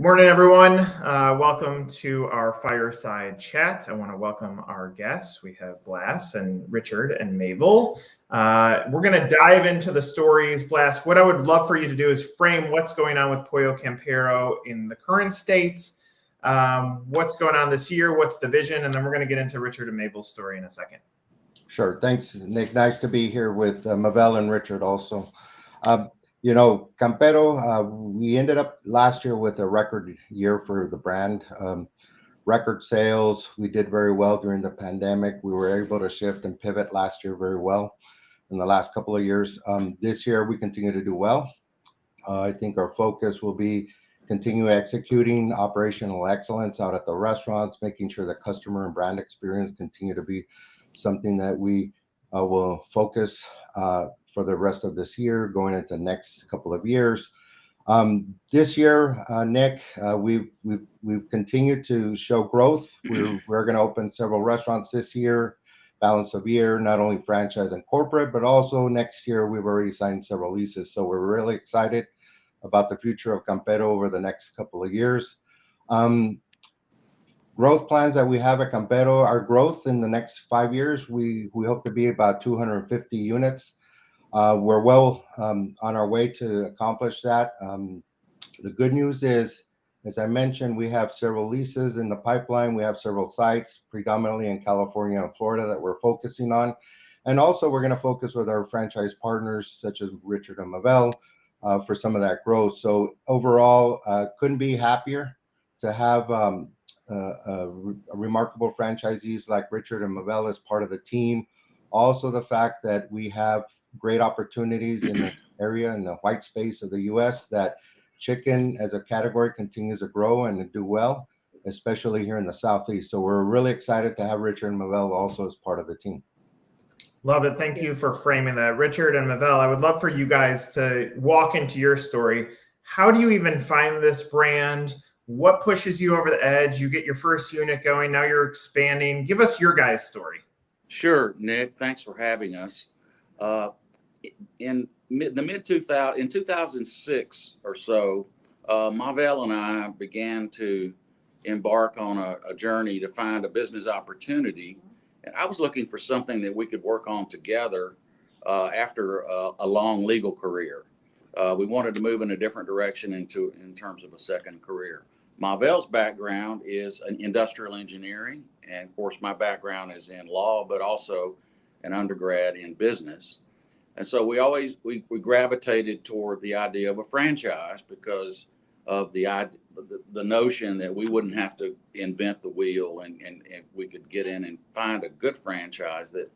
Morning, everyone. Welcome to our fireside chat. I want to welcome our guests. We have Blas and Richard and Mabel. We're going to dive into the stories. Blas, what I would love for you to do is frame what's going on with Pollo Campero in the current state, what's going on this year, what's the vision, and then we're going to get into Richard and Mabel's story in a second. Sure. Thanks, Nick. Nice to be here with Mabel and Richard also. Campero, we ended up last year with a record year for the brand. Record sales. We did very well during the pandemic. We were able to shift and pivot last year very well in the last couple of years. This year, we continue to do well. I think our focus will be continue executing operational excellence out at the restaurants, making sure the customer and brand experience continue to be something that we will focus for the rest of this year, going into the next couple of years. This year, Nick, we've continued to show growth. We're going to open several restaurants this year, balance of year, not only franchise and corporate, but also next year we've already signed several leases. So we're really excited about the future of Campero over the next couple of years. Growth plans that we have at Campero, our growth in the next 5 years, we hope to be about 250 units. We're well on our way to accomplish that. The good news is, as I mentioned, we have several leases in the pipeline. We have several sites, predominantly in California and Florida, that we're focusing on. And also, we're going to focus with our franchise partners, such as Richard and Mabel, for some of that growth. So overall, couldn't be happier to have remarkable franchisees like Richard and Mabel as part of the team. Also, the fact that we have great opportunities in this area, in the white space of the U.S., that chicken as a category continues to grow and to do well, especially here in the Southeast. So we're really excited to have Richard and Mabel also as part of the team. Love it. Thank you for framing that. Richard and Mabel, I would love for you guys to walk into your story. How do you even find this brand? What pushes you over the edge? You get your first unit going. Now you're expanding. Give us your guys' story. Sure, Nick. Thanks for having us. In 2006 or so, Mabel and I began to embark on a journey to find a business opportunity. And I was looking for something that we could work on together after a long legal career. We wanted to move in a different direction in terms of a second career. Mabel's background is in industrial engineering, and of course my background is in law, but also an undergrad in business. And so we gravitated toward the idea of a franchise because of the notion that we wouldn't have to invent the wheel, and if we could get in and find a good franchise that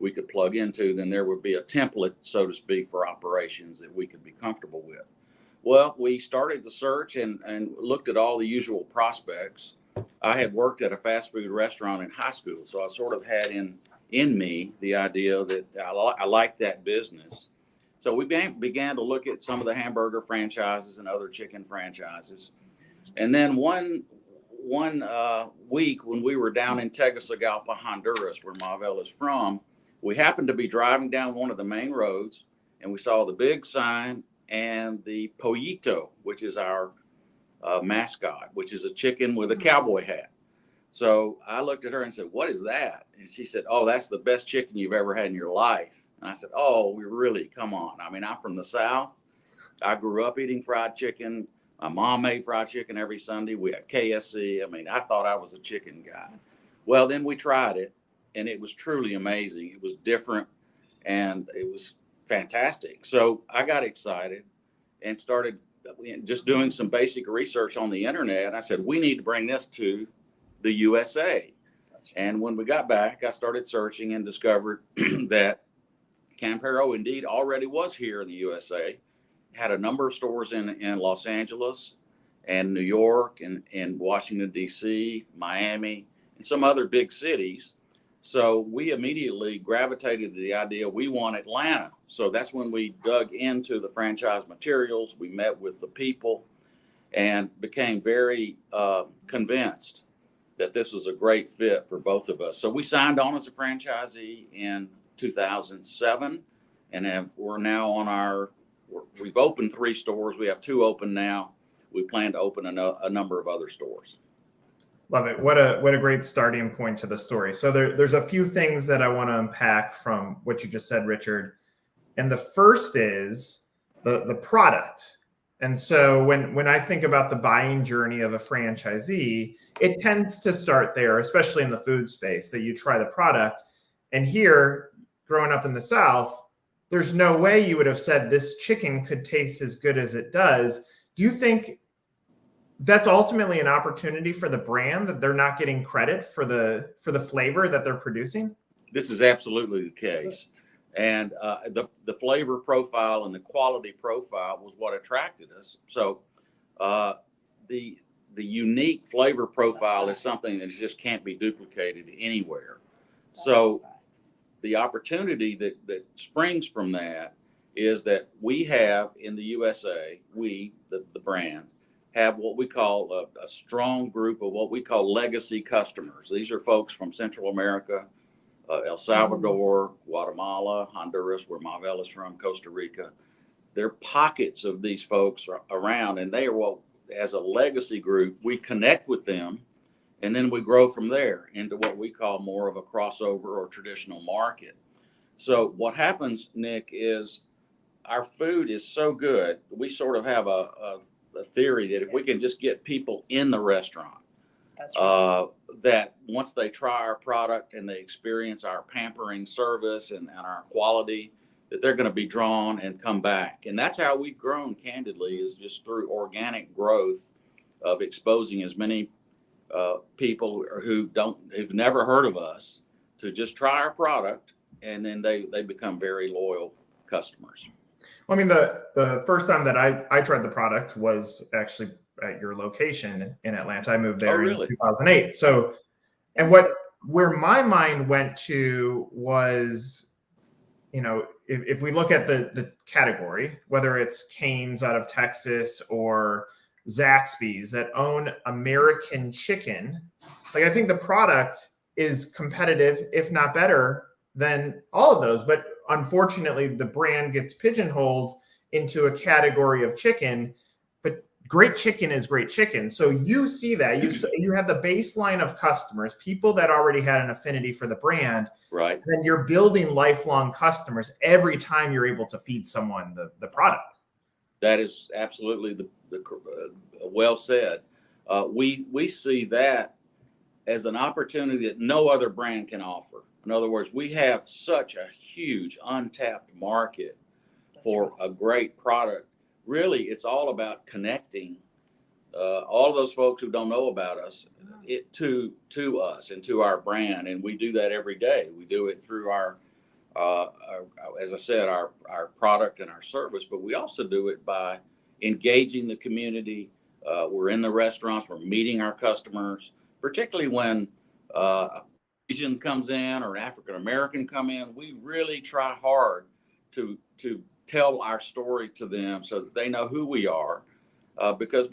we could plug into, then there would be a template, so to speak, for operations that we could be comfortable with. Well, we started the search and looked at all the usual prospects. I had worked at a fast food restaurant in high school, so I sort of had in me the idea that I liked that business. So we began to look at some of the hamburger franchises and other chicken franchises. And then one week when we were down in Tegucigalpa, Honduras, where Mabel is from, we happened to be driving down one of the main roads, and we saw the big sign and the Pollito, which is our mascot, which is a chicken with a cowboy hat. So I looked at her and said, "What is that?" And she said, "Oh, that's the best chicken you've ever had in your life." And I said, "Oh, we really, come on. I mean, I'm from the South. I grew up eating fried chicken. My mom made fried chicken every Sunday. We had KFC. I mean, I thought I was a chicken guy." Well, then we tried it, and it was truly amazing. It was different, and it was fantastic. So I got excited and started just doing some basic research on the internet. I said, we need to bring this to the USA. And when we got back, I started searching and discovered that Campero indeed already was here in the USA, had a number of stores in Los Angeles and New York and Washington, D.C., Miami, and some other big cities. So we immediately gravitated to the idea we want Atlanta. So that's when we dug into the franchise materials. We met with the people and became very convinced that this was a great fit for both of us. So we signed on as a franchisee in 2007, and we're now on we've opened 3 stores. We have 2 open now. we plan to open a number of other stores. Love it. What a great starting point to the story. So there's a few things that I want to unpack from what you just said, Richard. And the first is the product. And so when I think about the buying journey of a franchisee, it tends to start there, especially in the food space, that you try the product. And here, growing up in the South, there's no way you would have said this chicken could taste as good as it does. Do you think that's ultimately an opportunity for the brand, that they're not getting credit for the flavor that they're producing? This is absolutely the case. And the flavor profile and the quality profile was what attracted us. So the unique flavor profile is something that just can't be duplicated anywhere. So the opportunity that springs from that is that we have in the USA, the brand, have what we call a strong group of what we call legacy customers. These are folks from Central America, El Salvador, Guatemala, Honduras, where Mavel is from, Costa Rica. There are pockets of these folks around, and they are what, as a legacy group, we connect with them, and then we grow from there into what we call more of a crossover or traditional market. So what happens, Nick, is our food is so good, we sort of have a theory that if we can just get people in the restaurant, That's right. that once they try our product and they experience our pampering service and our quality, that they're going to be drawn and come back. And that's how we've grown, candidly, is just through organic growth of exposing as many people who've never heard of us to just try our product, and then they become very loyal customers. Well, I mean, the first time that I tried the product was actually at your location in Atlanta. I moved there in 2008. So, and where my mind went to was, if we look at the category, whether it's Cane's out of Texas or Zaxby's that own American chicken, like I think the product is competitive, if not better than all of those. But unfortunately, the brand gets pigeonholed into a category of chicken. But great chicken is great chicken. So you see that you have the baseline of customers, people that already had an affinity for the brand, right? And you're building lifelong customers every time you're able to feed someone the product. That is absolutely the well said. We see that as an opportunity that no other brand can offer. In other words, we have such a huge untapped market for a great product. Really, it's all about connecting all of those folks who don't know about us to us and to our brand. And we do that every day. We do it through our as I said, our product and our service, but we also do it by engaging the community. We're in the restaurants, we're meeting our customers, particularly when Asian comes in or African American come in. We really try hard to tell our story to them so that they know who we are. Because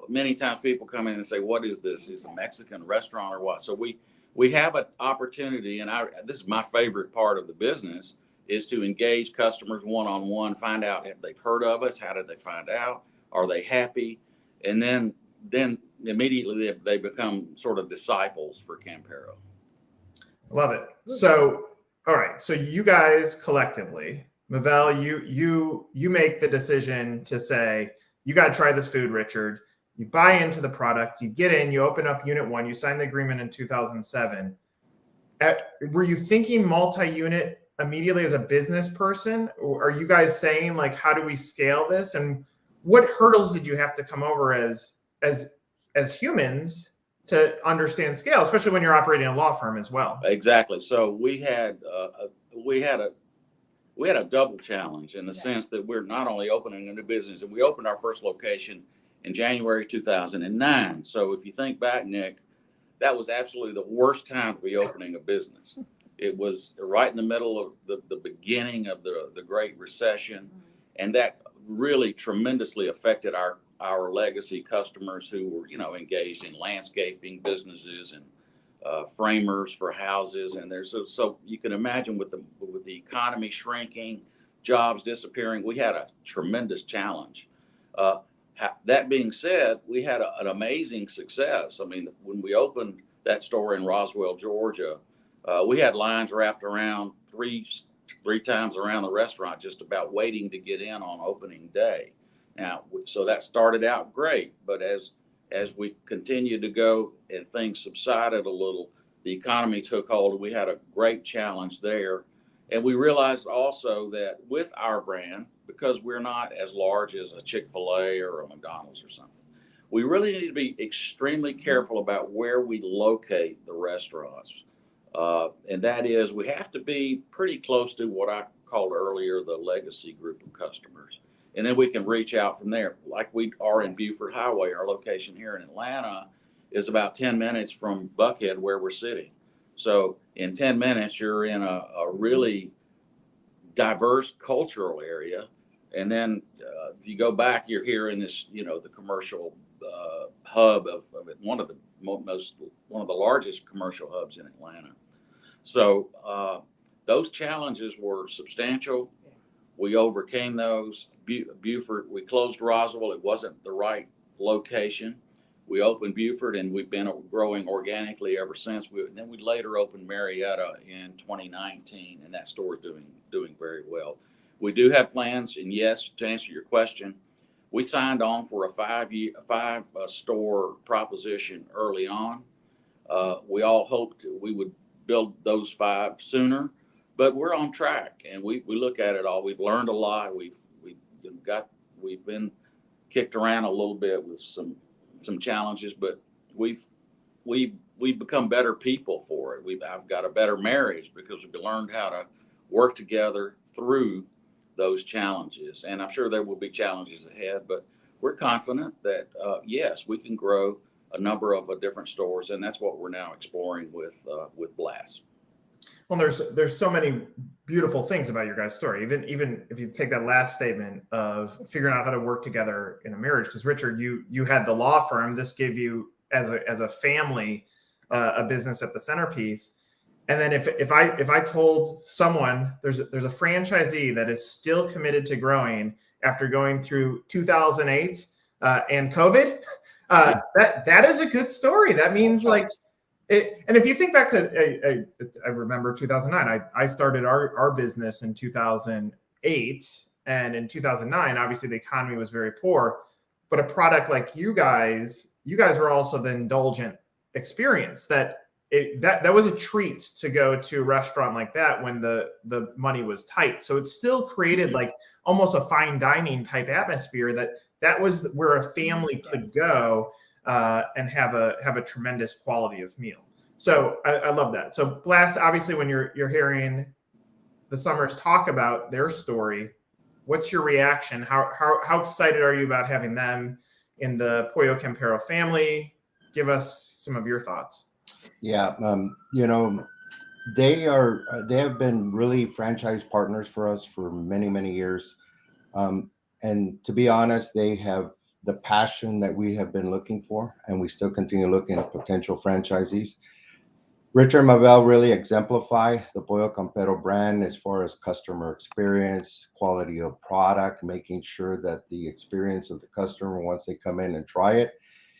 many times people come in and say, "What is this? Is it a Mexican restaurant or what?" So we have an opportunity, and this is my favorite part of the business, is to engage customers one-on-one, find out if they've heard of us, how did they find out, are they happy, and then immediately they become sort of disciples for Campero. Love it. So, all right. So you guys collectively, Mavel, you make the decision to say, you got to try this food, Richard. You buy into the product, you get in, you open up unit 1, you sign the agreement in 2007. Were you thinking multi-unit immediately as a business person? Or are you guys saying, like, how do we scale this? And what hurdles did you have to come over as humans to understand scale, especially when you're operating a law firm as well? Exactly. So we had a double challenge in the sense that we're not only opening a new business, and we opened our first location in January 2009. So if you think back, Nick, that was absolutely the worst time to be opening a business. It was right in the middle of the beginning of the Great Recession, and that really tremendously affected our legacy customers who were, engaged in landscaping businesses and framers for houses. And so you can imagine with the economy shrinking, jobs disappearing, we had a tremendous challenge. That being said, we had an amazing success. I mean, when we opened that store in Roswell, Georgia, we had lines wrapped around three times around the restaurant, just about waiting to get in on opening day. Now, so that started out great, but as we continued to go and things subsided a little, the economy took hold. We had a great challenge there. And we realized also that with our brand, because we're not as large as a Chick-fil-A or a McDonald's or something, we really need to be extremely careful about where we locate the restaurants. And that is, we have to be pretty close to what I called earlier the legacy group of customers. And then we can reach out from there. Like we are in Buford Highway, our location here in Atlanta is about 10 minutes from Buckhead, where we're sitting. So in 10 minutes, you're in a really diverse cultural area. And then if you go back, you're here in this, the commercial hub of one of the largest commercial hubs in Atlanta. So those challenges were substantial. We overcame those. Buford, we closed Roswell. It wasn't the right location. We opened Buford, and we've been growing organically ever since. Then we later opened Marietta in 2019, and that store is doing very well. We do have plans, and yes, to answer your question, we signed on for a five store proposition early on. We all hoped we would build those 5 sooner, but we're on track, and we look at it all. We've learned a lot. We've been kicked around a little bit with some challenges, but we've become better people for it. I've got a better marriage because we've learned how to work together through those challenges. And I'm sure there will be challenges ahead, but we're confident that yes, we can grow a number of different stores, and that's what we're now exploring with Blast. Well, there's so many beautiful things about your guys' story. Even if you take that last statement of figuring out how to work together in a marriage, because Richard, you had the law firm. This gave you as a family a business at the centerpiece. And then if I told someone there's a franchisee that is still committed to growing after going through 2008 and COVID, that is a good story. That means like. And if you think back to, I remember 2009, I started our business in 2008. And in 2009, obviously the economy was very poor. But a product like you guys were also the indulgent experience that was a treat to go to a restaurant like that when the money was tight. So it still created like almost a fine dining type atmosphere that was where a family could go and have a tremendous quality of meal. So I love that. So Blast, obviously, when you're hearing the Summers talk about their story, what's your reaction? How excited are you about having them in the Pollo Campero family? Give us some of your thoughts. Yeah, they have been really franchise partners for us for many, many years. And to be honest, they have the passion that we have been looking for, and we still continue looking at potential franchisees. Richard and Mabel really exemplify the Pollo Campero brand as far as customer experience, quality of product, making sure that the experience of the customer once they come in and try it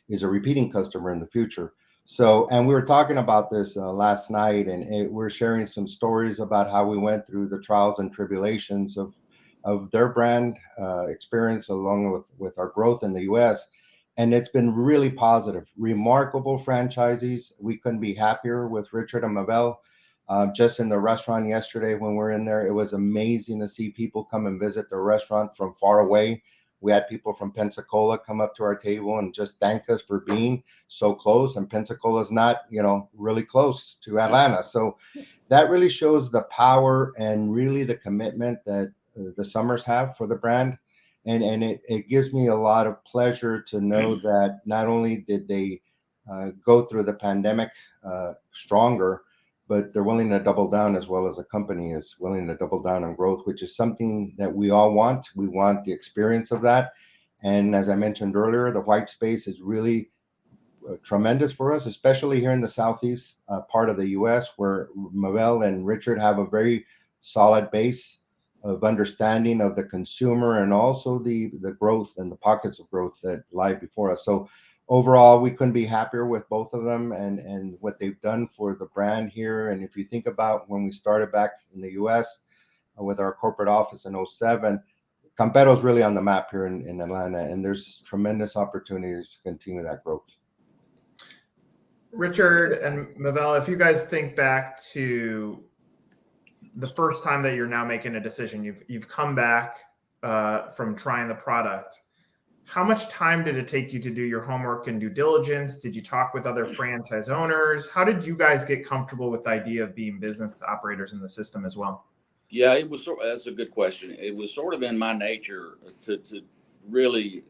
is a repeating customer in the future. So, and we were talking about this last night, and we're sharing some stories about how we went through the trials and tribulations of their brand experience along with our growth in the U.S. And it's been really positive. Remarkable franchisees. We couldn't be happier with Richard and Mabel. Just in the restaurant yesterday when we were in there, it was amazing to see people come and visit the restaurant from far away. We had people from Pensacola come up to our table and just thank us for being so close. And Pensacola is not, really close to Atlanta. So that really shows the power and really the commitment that the Summers have for the brand. And it gives me a lot of pleasure to know that not only did they go through the pandemic stronger, but they're willing to double down as well as the company is willing to double down on growth, which is something that we all want. We want the experience of that. And as I mentioned earlier, the white space is really tremendous for us, especially here in the Southeast part of the U.S., where Mabel and Richard have a very solid base. of understanding of the consumer and also the growth and the pockets of growth that lie before us. So overall, we couldn't be happier with both of them and what they've done for the brand here. And if you think about when we started back in the US with our corporate office in '07, Campero is really on the map here in Atlanta, and there's tremendous opportunities to continue that growth. Richard and Mavella, if you guys think back to the first time that you're now making a decision, you've come back from trying the product. How much time did it take you to do your homework and due diligence? Did you talk with other franchise owners? How did you guys get comfortable with the idea of being business operators in the system as well? Yeah, it was. That's a good question. It was sort of in my nature to really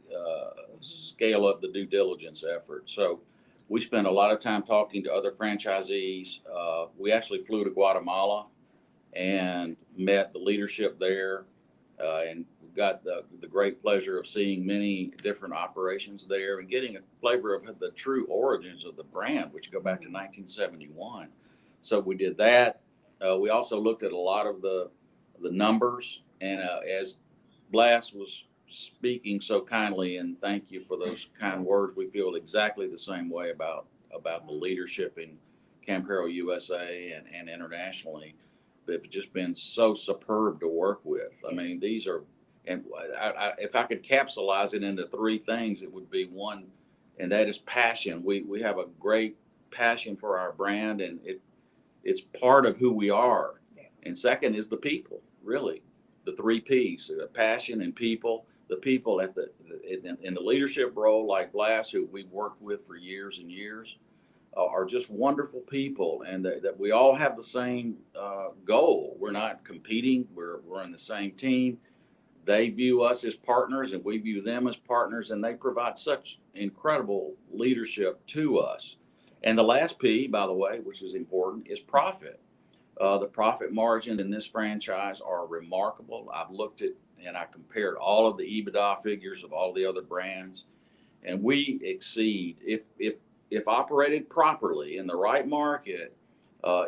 scale up the due diligence effort. So we spent a lot of time talking to other franchisees. We actually flew to Guatemala and met the leadership there, and got the great pleasure of seeing many different operations there and getting a flavor of the true origins of the brand, which go back to 1971. So we did that. We also looked at a lot of the numbers, and as Blas was speaking so kindly, and thank you for those kind words, we feel exactly the same way about the leadership in Campero USA and internationally. They've just been so superb to work with. I mean, these are, and if I could capsulize it into three things, it would be one, and that is passion. We have a great passion for our brand, and it's part of who we are. Yes. And second is the people, really, the three P's: passion and people. The people in the leadership role, like Blas, who we've worked with for years and years, are just wonderful people, and that we all have the same goal. We're not competing. We're in the same team. They view us as partners, and we view them as partners, and they provide such incredible leadership to us. And the last P, by the way, which is important, is profit. The profit margins in this franchise are remarkable. I've looked at and I compared all of the EBITDA figures of all the other brands, and we exceed, if operated properly in the right market,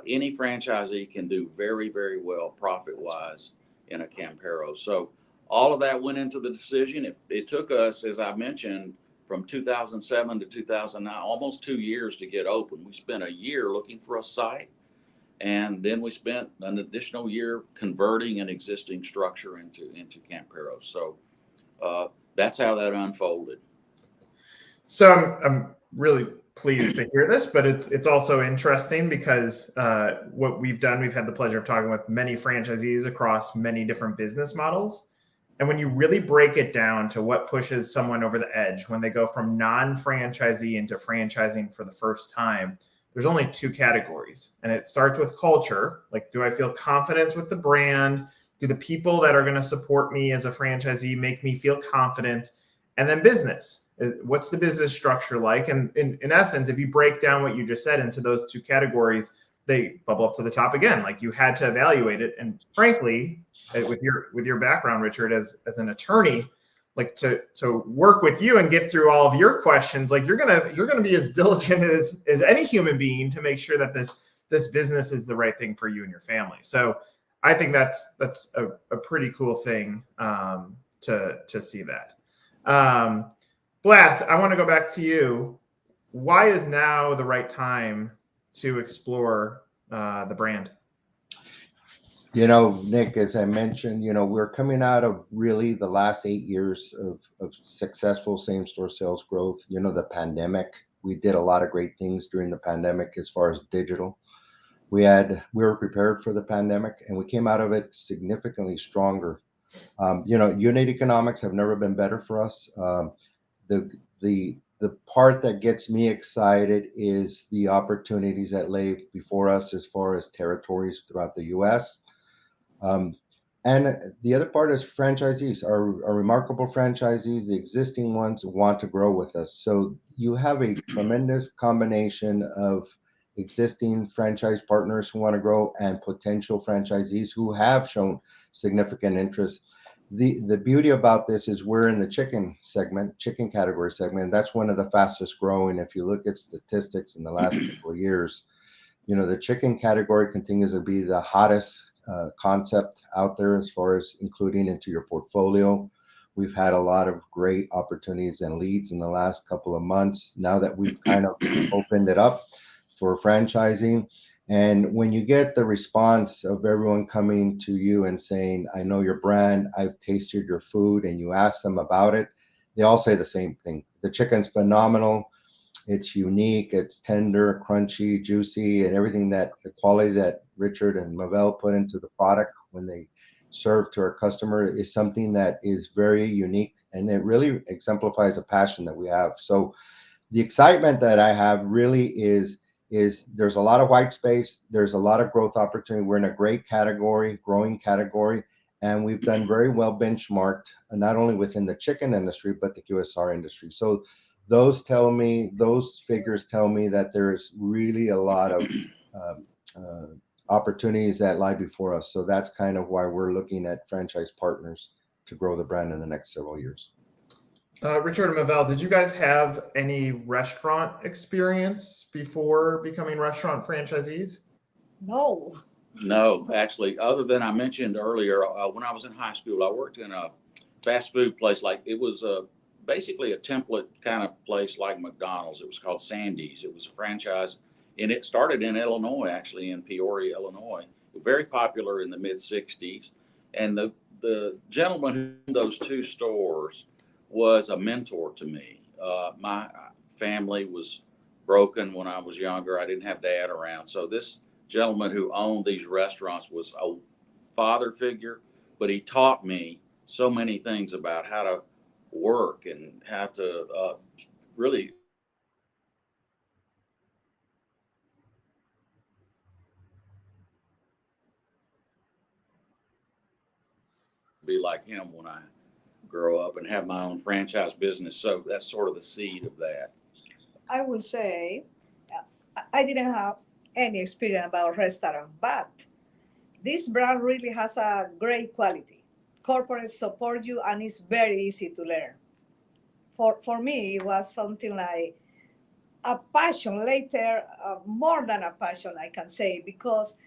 any franchisee can do very, very well profit-wise in a Campero. So all of that went into the decision. It took us, as I mentioned, from 2007 to 2009, almost 2 years to get open. We spent a year looking for a site, and then we spent an additional year converting an existing structure into Campero. So that's how that unfolded. So I'm really pleased to hear this, but it's also interesting because what we've done, we've had the pleasure of talking with many franchisees across many different business models. And when you really break it down to what pushes someone over the edge when they go from non-franchisee into franchising for the first time, there's only two categories. And it starts with culture. Like, do I feel confidence with the brand? Do the people that are going to support me as a franchisee make me feel confident? And then business. What's the business structure like? And in essence, if you break down what you just said into those two categories, they bubble up to the top again. Like, you had to evaluate it. And frankly, with your background, Richard, as an attorney, like to work with you and get through all of your questions, like you're gonna be as diligent as any human being to make sure that this business is the right thing for you and your family. So I think that's a pretty cool thing to see that. Blas, I want to go back to you. Why is now the right time to explore the brand? You know, Nick, as I mentioned, we're coming out of really the last 8 years of successful same-store sales growth. The pandemic, we did a lot of great things during the pandemic as far as digital. We were prepared for the pandemic, and we came out of it significantly stronger. Unit economics have never been better for us. The part that gets me excited is the opportunities that lay before us as far as territories throughout the U.S. And the other part is franchisees, our remarkable franchisees, the existing ones want to grow with us. So you have a tremendous combination of existing franchise partners who want to grow and potential franchisees who have shown significant interest. The beauty about this is we're in the chicken category segment. And that's one of the fastest growing. If you look at statistics in the last couple of years, the chicken category continues to be the hottest concept out there as far as including into your portfolio. We've had a lot of great opportunities and leads in the last couple of months now that we've kind of opened it up for franchising. And when you get the response of everyone coming to you and saying, I know your brand, I've tasted your food, and you ask them about it, they all say the same thing. The chicken's phenomenal. It's unique, it's tender, crunchy, juicy, and everything that the quality that Richard and Mavel put into the product when they serve to our customer is something that is very unique, and it really exemplifies a passion that we have. So the excitement that I have really is there's a lot of white space, there's a lot of growth opportunity. We're in a great category, growing category, and we've done very well benchmarked, not only within the chicken industry but the QSR industry. So those figures tell me that there is really a lot of opportunities that lie before us. So that's kind of why we're looking at franchise partners to grow the brand in the next several years. Richard and Mavel, did you guys have any restaurant experience before becoming restaurant franchisees? No. No, actually, other than I mentioned earlier, when I was in high school, I worked in a fast food place. Like it was basically a template kind of place like McDonald's. It was called Sandy's. It was a franchise, and it started in Illinois, actually in Peoria, Illinois. Very popular in the mid '60s, and the gentleman who owned those two stores was a mentor to me. My family was broken when I was younger. I didn't have dad around, so this gentleman who owned these restaurants was a father figure, but he taught me so many things about how to work and how to really be like him when I grow up and have my own franchise business. So that's sort of the seed of that. I will say I didn't have any experience about restaurant, but this brand really has a great quality. Corporates support you and it's very easy to learn. For me, it was something like a passion later, more than a passion, I can say, because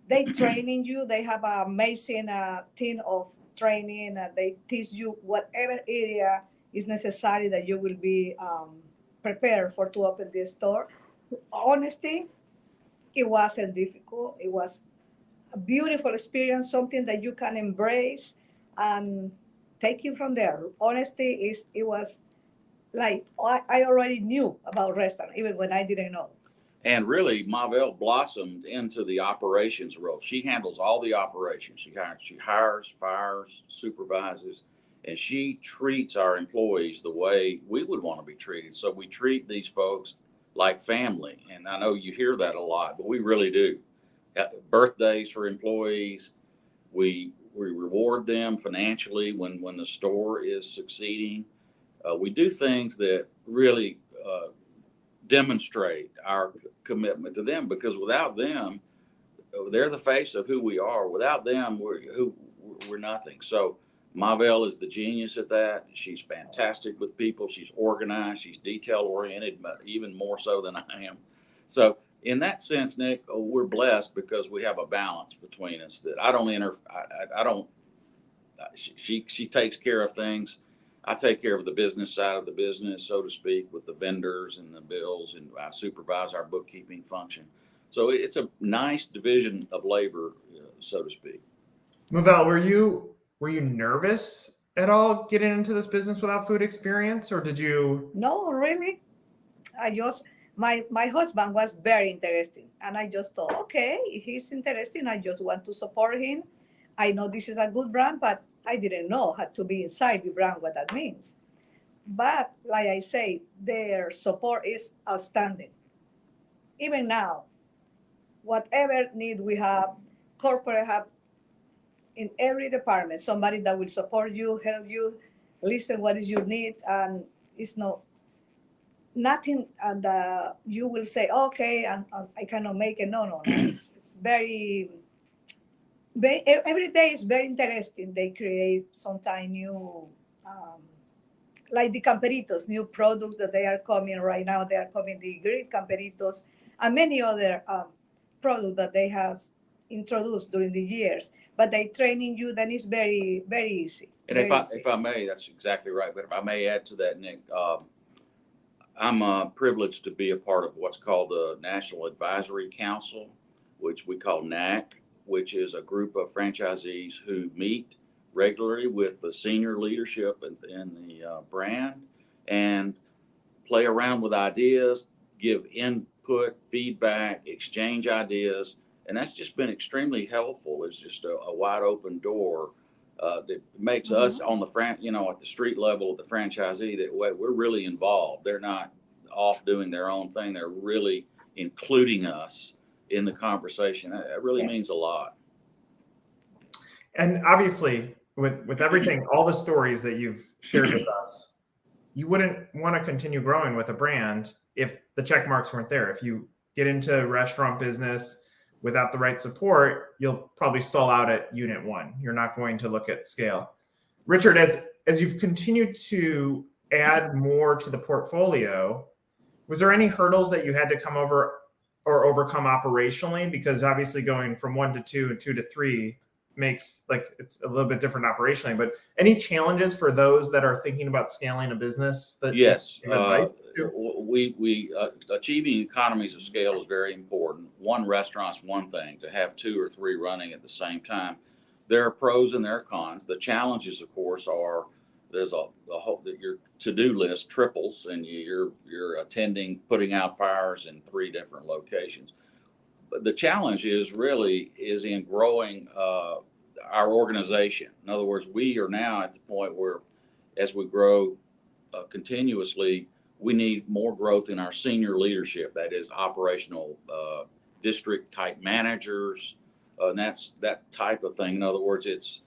they training you. They have an amazing team of training. They teach you whatever area is necessary that you will be prepared for to open this store. Honestly, it wasn't difficult. It was a beautiful experience, something that you can embrace and take it from there. Honestly, it was like I already knew about restaurant, even when I didn't know. And really, Mavel blossomed into the operations role. She handles all the operations. She hires, fires, supervises, and she treats our employees the way we would want to be treated. So we treat these folks like family. And I know you hear that a lot, but we really do. Birthdays for employees, we reward them financially when the store is succeeding. We do things that really demonstrate our commitment to them, because without them, they're the face of who we are. Without them, we're nothing. So Mavel is the genius at that. She's fantastic with people. She's organized. She's detail oriented, even more so than I am. So in that sense, Nick, we're blessed because we have a balance between us that I don't I don't. She takes care of things. I take care of the business side of the business, so to speak, with the vendors and the bills, and I supervise our bookkeeping function. So it's a nice division of labor, so to speak. Mavel, were you nervous at all getting into this business without food experience, or did you? No, really. I just my husband was very interested, and I just thought, okay, if he's interested, I just want to support him. I know this is a good brand, but I didn't know how to be inside the brand, what that means. But like I say, their support is outstanding. Even now, whatever need we have, corporate have in every department somebody that will support you, help you, listen what is your need, and it's nothing that you will say, okay, and I cannot make it. No. It's very every day is very interesting. They create sometimes new, like the Camperitos, new products that they are coming right now. They are coming the grilled Camperitos and many other products that they have introduced during the years, but they training you, then it's very, very easy. And very easy. if I may, that's exactly right. But if I may add to that, Nick, I'm privileged to be a part of what's called the National Advisory Council, which we call NAC, which is a group of franchisees who meet regularly with the senior leadership in the brand and play around with ideas, give input, feedback, exchange ideas. And that's just been extremely helpful. It's just a wide open door that makes us on the at the street level of the franchisee that we're really involved. They're not off doing their own thing. They're really including us in the conversation. That really means a lot. And obviously, with everything, all the stories that you've shared with us, you wouldn't want to continue growing with a brand if the check marks weren't there. If you get into restaurant business without the right support, you'll probably stall out at unit one. You're not going to look at scale. Richard, as you've continued to add more to the portfolio, was there any hurdles that you had to come over or overcome operationally? Because obviously going from 1 to 2 and 2 to 3 makes it's a little bit different operationally, but any challenges for those that are thinking about scaling a business that yes, you have advice to? we achieving economies of scale is very important. One restaurant's one thing. To have 2 or 3 running at the same time, there are pros and there are cons. The challenges, of course, are there's the whole that your to-do list triples and you're putting out fires in 3 different locations. But the challenge is in growing our organization. In other words, we are now at the point where, as we grow continuously, we need more growth in our senior leadership. That is operational district type managers, and that's that type of thing. In other words, it's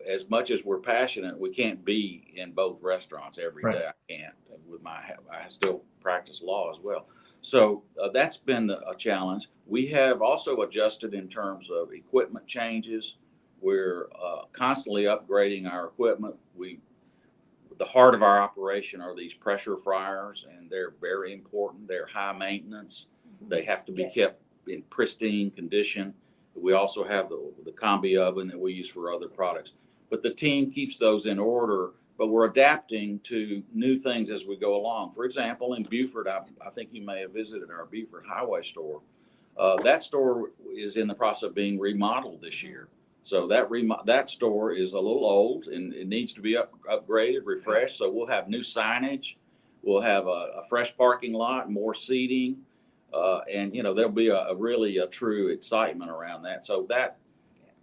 as much as we're passionate, we can't be in both restaurants every day. I can't. I still practice law as well. So that's been a challenge. We have also adjusted in terms of equipment changes. We're constantly upgrading our equipment. The heart of our operation are these pressure fryers, and they're very important. They're high maintenance. They have to be kept in pristine condition. We also have the combi oven that we use for other products. But the team keeps those in order, but we're adapting to new things as we go along. For example, in Beaufort, I think you may have visited our Beaufort Highway store. That store is in the process of being remodeled this year. So that store is a little old and it needs to be upgraded, refreshed. So we'll have new signage. We'll have a fresh parking lot, more seating. And there'll be a true excitement around that. So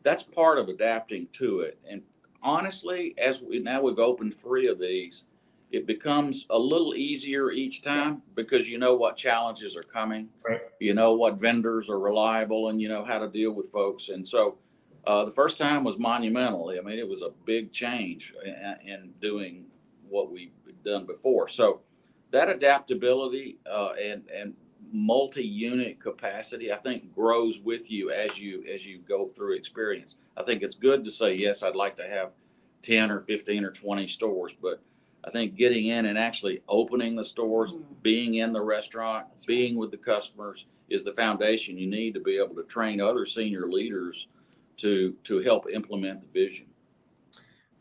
that's part of adapting to it. And honestly, we've opened 3 of these, it becomes a little easier each time because you know what challenges are coming. Right. You know what vendors are reliable, and you know how to deal with folks. And so the first time was monumental. I mean, it was a big change in doing what we've done before. So that adaptability and multi-unit capacity, I think, grows with you as you go through experience. I think it's good to say, yes, I'd like to have 10 or 15 or 20 stores, but I think getting in and actually opening the stores, being in the restaurant, being with the customers is the foundation you need to be able to train other senior leaders to help implement the vision.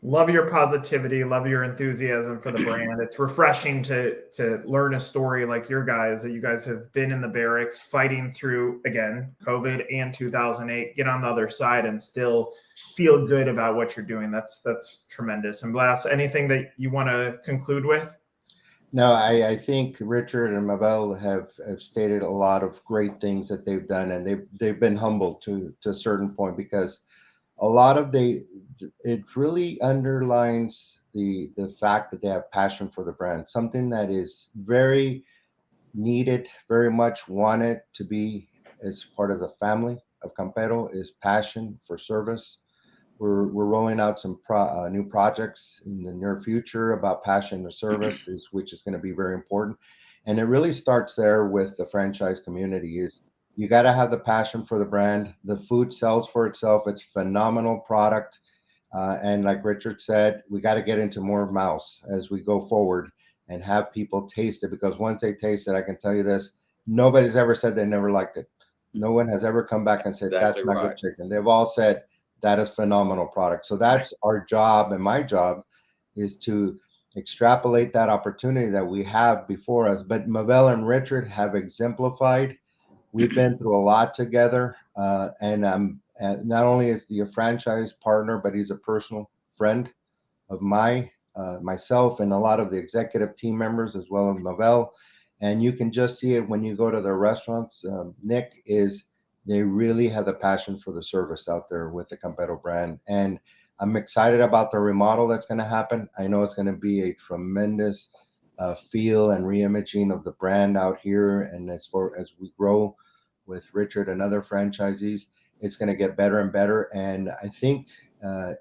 Love your positivity, love your enthusiasm for the brand. It's refreshing to learn a story like your guys, that you guys have been in the barracks fighting through, again, COVID and 2008, get on the other side and still feel good about what you're doing. That's tremendous. And Blas, anything that you want to conclude with? No, I think Richard and Mabel have stated a lot of great things that they've done, and they've been humbled to a certain point, because a lot of it really underlines the fact that they have passion for the brand, something that is very needed, very much wanted to be as part of the family of Campero, is passion for service. We're rolling out some new projects in the near future about passion for service, which is going to be very important. And it really starts there with the franchise community. Is you got to have the passion for the brand. The food sells for itself. It's phenomenal product. And like Richard said, we got to get into more mouths as we go forward and have people taste it, because once they taste it, I can tell you this, nobody's ever said they never liked it. No one has ever come back and said, that's Exactly not right. good chicken. They've all said, that is phenomenal product. So that's our job, and my job is to extrapolate that opportunity that we have before us. But Mabel and Richard have exemplified. We've been through a lot together, and not only is he a franchise partner, but he's a personal friend of myself and a lot of the executive team members, as well as Mabel. And you can just see it when you go to their restaurants. Nick, they really have the passion for the service out there with the Campero brand. And I'm excited about the remodel that's going to happen. I know it's going to be a tremendous feel and reimaging of the brand out here. And as we grow with Richard and other franchisees, it's going to get better and better. And I think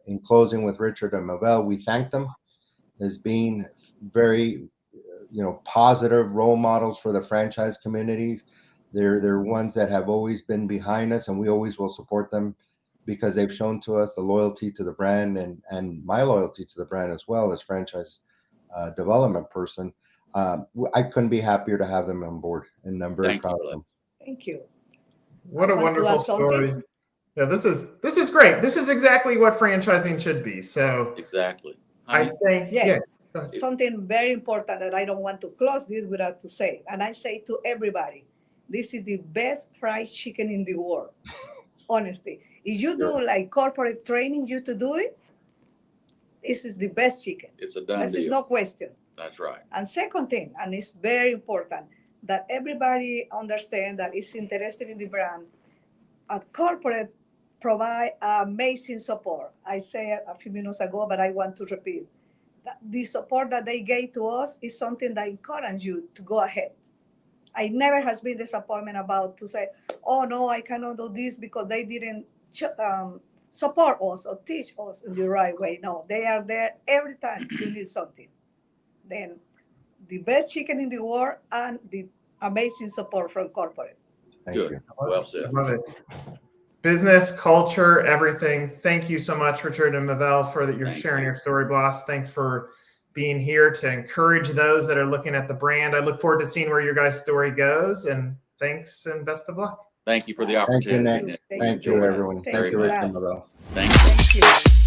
in closing with Richard and Mabel, we thank them as being very positive role models for the franchise community. They're ones that have always been behind us, and we always will support them because they've shown to us the loyalty to the brand and my loyalty to the brand as well as franchise development person. I couldn't be happier to have them on board, and I'm very proud of them. Thank you. What a Want to wonderful add something? story. Yeah, this is great. This is exactly what franchising should be. So Exactly. I think, Yes. yeah. Something very important that I don't want to close this without to say, and I say to everybody, this is the best fried chicken in the world. Honestly, if you do like corporate training you to do it, this is the best chicken. It's a done This is deal. no question. That's right. And second thing, and it's very important, that everybody understand that is interested in the brand. At corporate, provide amazing support. I said a few minutes ago, but I want to repeat. The support that they gave to us is something that encourages you to go ahead. I never has been disappointment about to say, oh no, I cannot do this because they didn't support us or teach us in the right way. No, they are there every time you need something. Then the best chicken in the world and the amazing support from corporate. Thank Good. you. Well said. I love it. Business, culture, everything. Thank you so much, Richard and Mabel, for that you're Thank sharing you. your story, boss. Thanks for being here to encourage those that are looking at the brand. I look forward to seeing where your guys' story goes. And thanks and best of luck. Thank you for the Thank you, opportunity, Nick. Nick. Thank Thank you. you, everyone. Thank Thank you, you, Richard Laz. and Mabel. Thank you. Thank you.